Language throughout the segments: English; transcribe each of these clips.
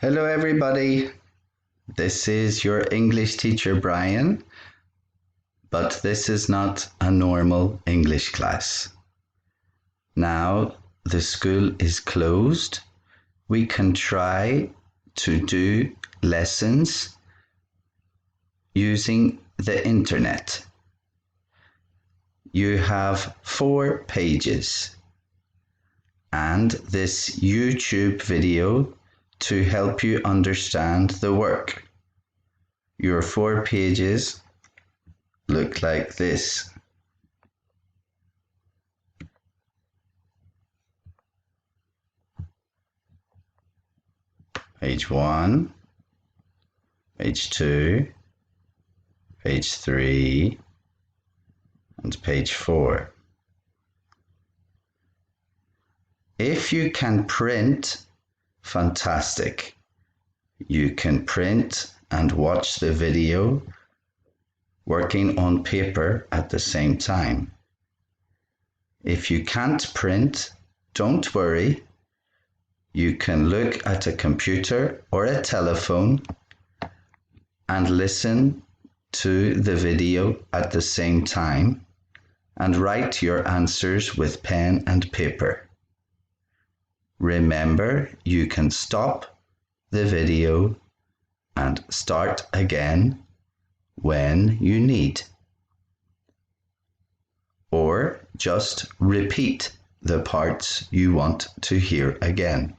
Hello everybody, this is your English teacher Brian, but this is not a normal English class. Now the school is closed, we can try to do lessons using the internet. You have 4 pages and this YouTube video to help you understand the work. Your 4 pages look like this. Page 1, page 2, page 3, and page 4. If you can print, fantastic. You can print and watch the video working on paper at the same time. If you can't print, don't worry. You can look at a computer or a telephone and listen to the video at the same time and write your answers with pen and paper. Remember, you can stop the video and start again when you need. Or just repeat the parts you want to hear again.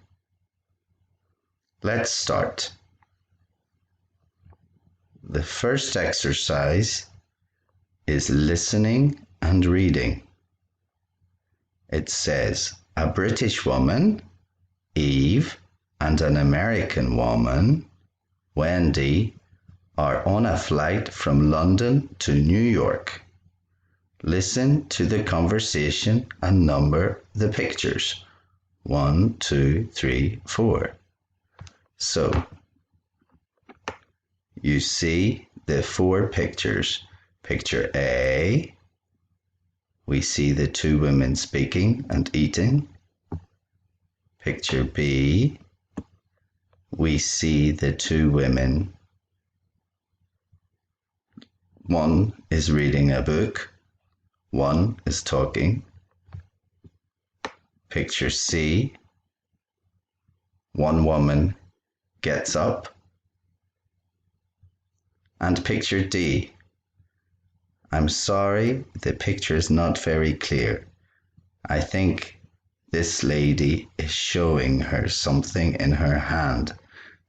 Let's start. The first exercise is listening and reading. It says, a British woman, Eve, and an American woman, Wendy, are on a flight from London to New York. Listen to the conversation and number the pictures. 1, 2, 3, 4. So, you see the 4 pictures. Picture A, we see the 2 women speaking and eating. Picture B, we see the 2 women. One is reading a book, one is talking. Picture C, one woman gets up. And picture D, I'm sorry, the picture is not very clear. I think this lady is showing her something in her hand.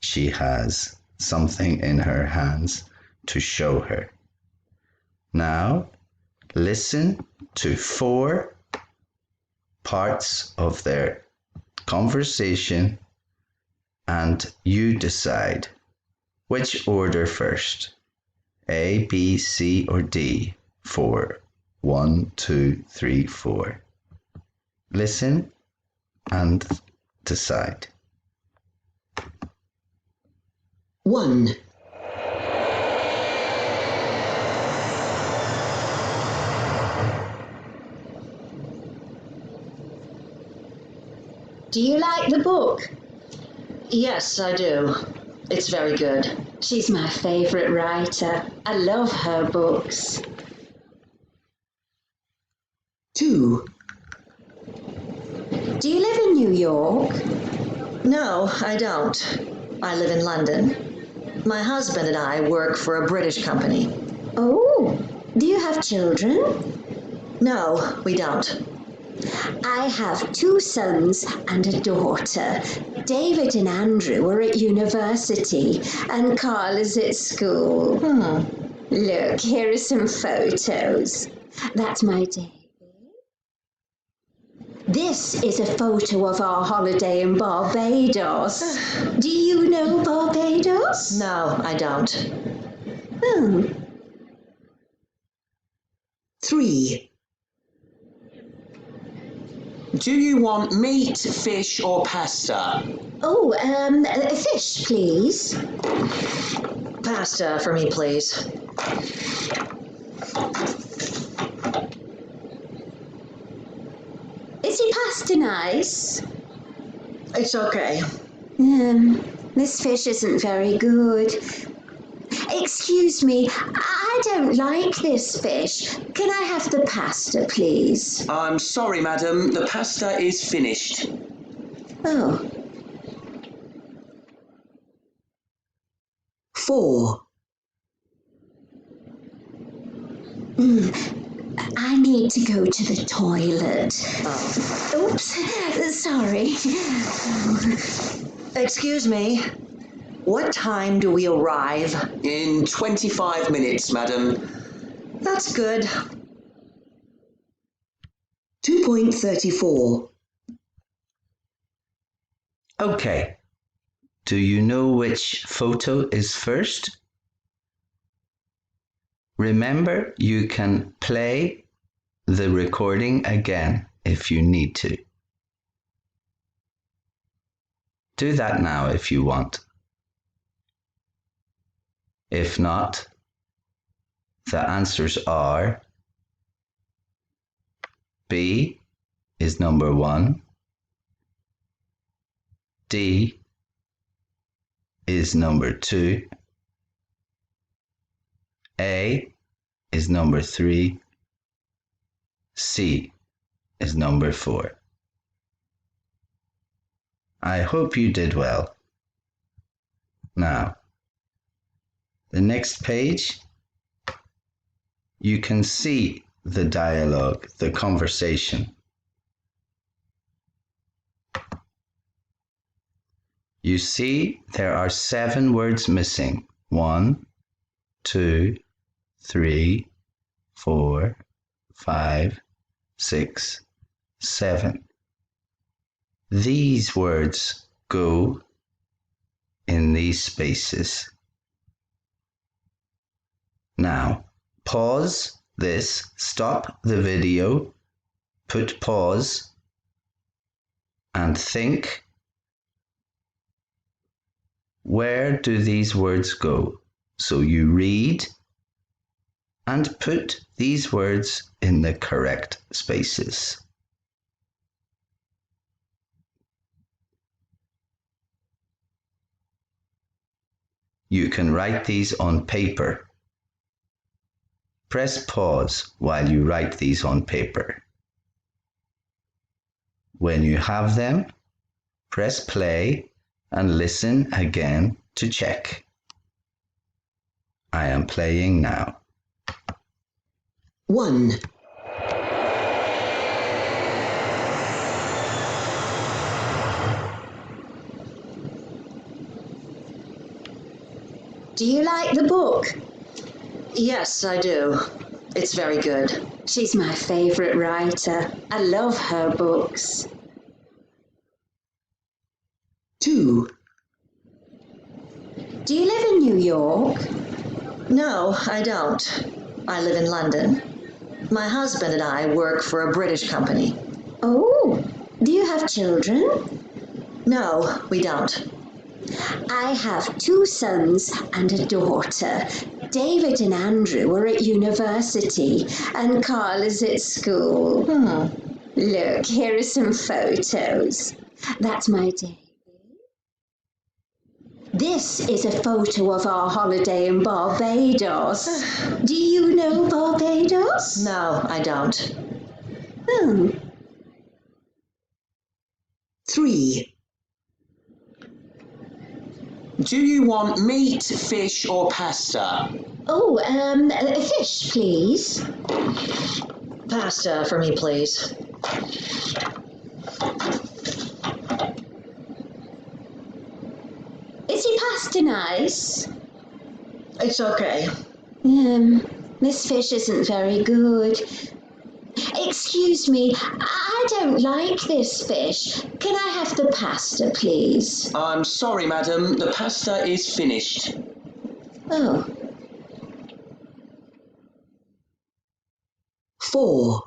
She has something in her hands to show her. Now, listen to 4 parts of their conversation and you decide which order first. A, B, C, or D. 4. 1, 2, 3, 4. Listen and decide. 1. Do you like the book? Yes, I do. It's very good. She's my favourite writer. I love her books. 2. Do you live in New York? No, I don't. I live in London. My husband and I work for a British company. Oh, do you have children? No, we don't. I have 2 sons and a daughter. David and Andrew are at university and Carl is at school. Look, here are some photos. That's my David. This is a photo of our holiday in Barbados. Do you know Barbados? No, I don't. 3. Do you want meat, fish, or pasta? Oh, fish, please. Pasta for me, please. Is your pasta nice? It's okay. This fish isn't very good. Excuse me, I don't like this fish. Can I have the pasta, please? I'm sorry, madam, the pasta is finished. Oh. 4. I need to go to the toilet. Oops, sorry. Excuse me. What time do we arrive? In 25 minutes, madam. That's good. 2.34. Okay. Do you know which photo is first? Remember, you can play the recording again if you need to. Do that now if you want. If not, the answers are B is number 1, D is number 2, A is number 3, C is number 4. I hope you did well. Now, the next page, you can see the dialogue, the conversation. You see there are 7 words missing. 1, 2, 3, 4, 5, 6, 7. These words go in these spaces. Now, pause this, stop the video, put pause, and think, where do these words go? So you read and put these words in the correct spaces. You can write these on paper. Press pause while you write these on paper. When you have them, press play and listen again to check. I am playing now. 1. Do you like the book? Yes, I do. It's very good. She's my favourite writer. I love her books. 2. Do you live in New York? No, I don't. I live in London. My husband and I work for a British company. Oh, do you have children? No, we don't. I have 2 sons and a daughter. David and Andrew are at university, and Carl is at school. Look, here are some photos. That's my David. This is a photo of our holiday in Barbados. Do you know Barbados? No, I don't. 3. Do you want meat, fish, or pasta? Oh, fish, please. Pasta for me, please. Is your pasta nice? It's okay. This fish isn't very good. Excuse me, I don't like this fish. Can I have the pasta, please? I'm sorry, madam, the pasta is finished. Oh. 4.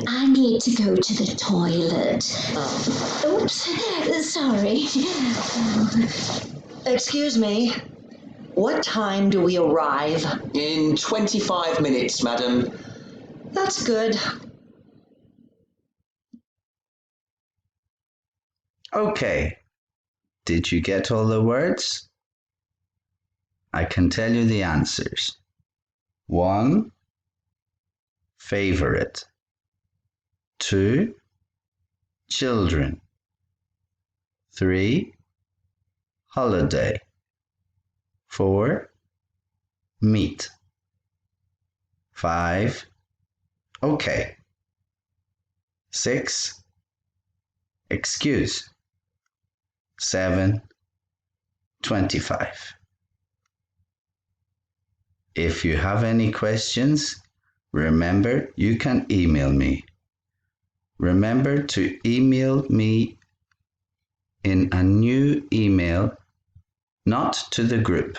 I need to go to the toilet. Oops, sorry. Excuse me. What time do we arrive? In 25 minutes, madam. That's good. Okay, did you get all the words? I can tell you the answers. 1, favorite. 2, children. 3, holiday. 4, meat. 5, okay. 6, excuse. 7, 25. If you have any questions, remember you can email me. Remember to email me in a new email, not to the group,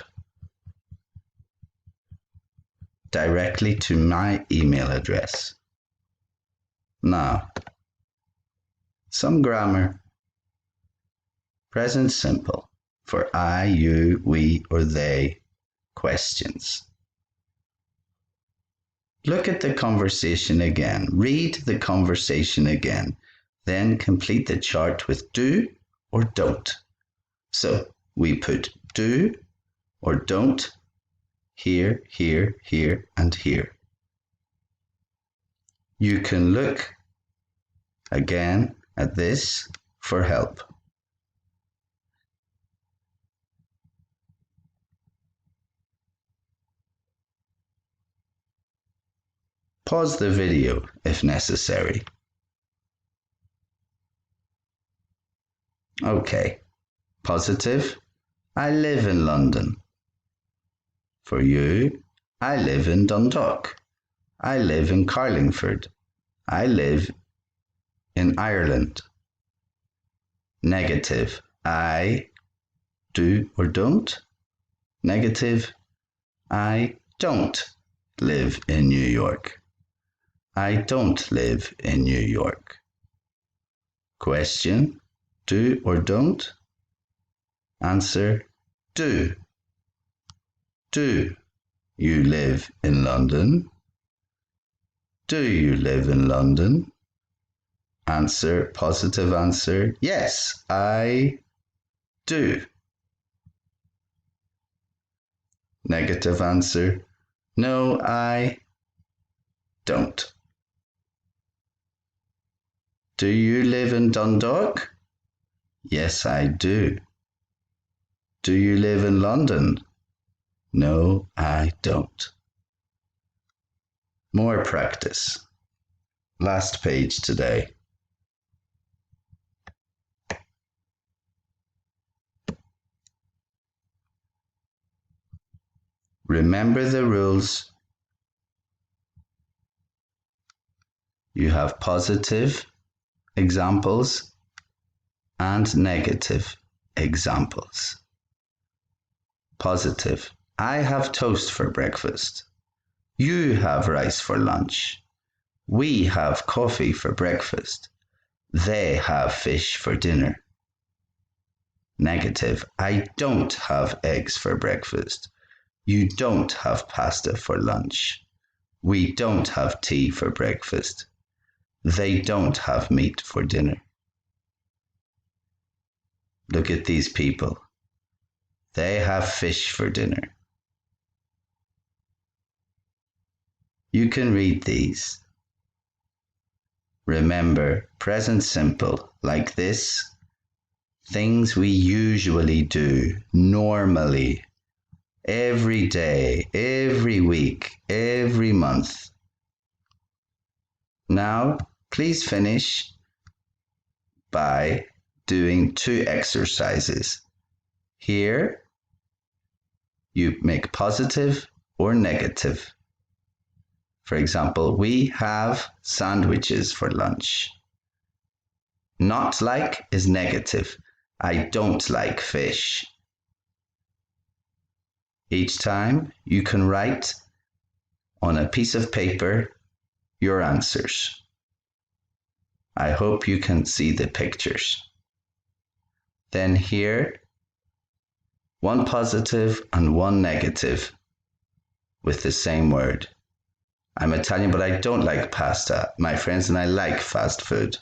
directly to my email address. Now, some grammar. Present simple for I, you, we, or they questions. Look at the conversation again. Read the conversation again. Then complete the chart with do or don't. So we put do or don't here, here, here, and here. You can look again at this for help. Pause the video if necessary. Okay. Positive. I live in London. For you, I live in Dundalk. I live in Carlingford. I live in Ireland. Negative. I do or don't. Negative. I don't live in New York. I don't live in New York. Question. Do or don't? Answer. Do. Do you live in London? Do you live in London? Answer, positive answer. Yes, I do. Negative answer. No, I don't. Do you live in Dundalk? Yes, I do. Do you live in London? No, I don't. More practice. Last page today. Remember the rules. You have positive examples and negative examples. Positive. I have toast for breakfast. You have rice for lunch. We have coffee for breakfast. They have fish for dinner. Negative. I don't have eggs for breakfast. You don't have pasta for lunch. We don't have tea for breakfast. They don't have meat for dinner. Look at these people. They have fish for dinner. You can read these. Remember, present simple, like this, things we usually do, normally, every day, every week, every month. Now, please finish by doing 2 exercises. Here, you make positive or negative. For example, we have sandwiches for lunch. Not like is negative. I don't like fish. Each time you can write on a piece of paper your answers. I hope you can see the pictures. Then here, 1 positive and 1 negative with the same word. I'm Italian, but I don't like pasta. My friends and I like fast food.